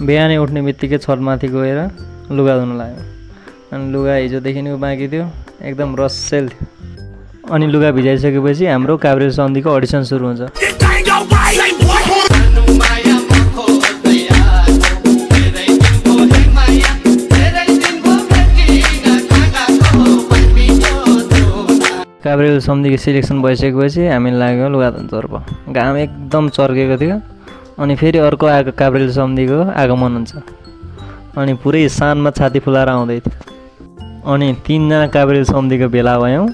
बिहानै उठ्ने बित्तिकै छतमाथि गएर लुगा धुन लाग्यो। अनि लुगा हिजोदेखिको बाँकी थियो, एकदम रसेल थियो। अनि लुगा भिजाइसकेपछि हाम्रो काभ्रेल सन्धिको अडिसन सुरु हुन्छ। काभ्रेल सन्धिको सिलेक्सन भइसकेपछि हामी लाग्यो लुगा धुनतर्फ। घाम एकदम चर्केको थियो। अनि फेरि अर्को काभ्रेल सन्धिको आगमन हुन्छ। अनि पुरै सानमा छाती फुलाएर आउँदै थियो। अनि 3 जना काभ्रेल समितिको भेला भयौँ।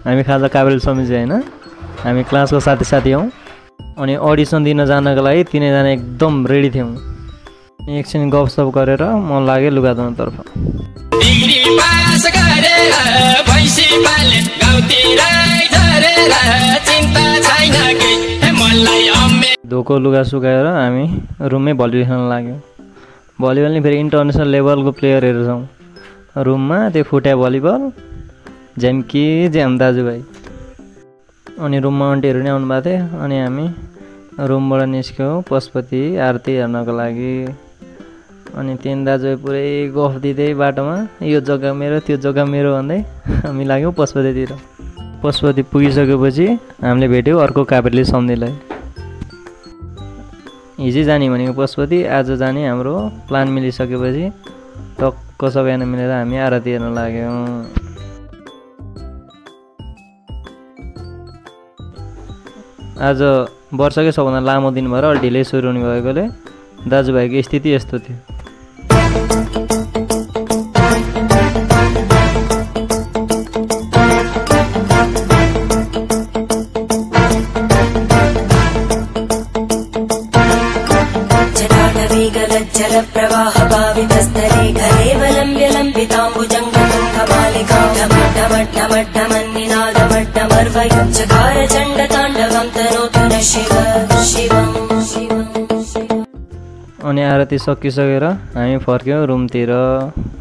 हामी खास काभ्रेल समिति होइन, हामी क्लासको साथी हौँ। अनि अडिसन दिन जानको लागि 3 जना एकदम रेडी थियौँ। एकछिन गफसफ गरेर म लाग्यो लुगा धुनतर्फ। धोको लुगा सुकाएर हामी रुममै भलिबल खेल्न लाग्यौँ। भलिबल नि फेरि इन्टरनेसनल लेभलको प्लेयरहरू छौँ रुममा। त्यो फुट्या भलिबल झ्याम्की झ्याम दाजुभाइ। अनि रुममा आन्टीहरू नि आउनु भएको थियो। अनि हामी रुमबाट निस्क्यौँ पशुपति आरती हेर्नको लागि। अनि 3 दाजुभाइ पुरै गफ दिँदै बाटोमा यो जग्गा मेरो त्यो जग्गा मेरो भन्दै हामी लाग्यौँ पशुपतितिर। पशुपति पुगिसकेपछि हामीले भेट्यौँ अर्को काभ्रेल समितिलाई। हिजै जाने भनेको पशुपति, आज जाने हाम्रो प्लान मिलिसकेपछि टक्क सबैजना मिलेर हामी आरती हेर्न लाग्यौँ। आज वर्षकै सबभन्दा लामो दिन भएर अलि ढिलै सुरु हुने भएकोले दाजुभाइको स्थिति यस्तो थियो। अनि आरती सकिसकेर हामी फर्क्यौँ रुमतिर।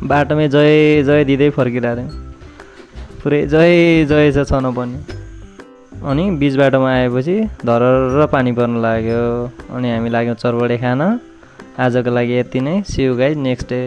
बाटोमै जय जय दिँदै फर्किरहेको थियौँ। पुरै जय जय छ नपर्ने। अनि बिच बाटोमा आएपछि धरर पानी पर्न लाग्यो। अनि हामी लाग्यौँ चरबडे खान। आजको लागि यति नै। See you guys next day.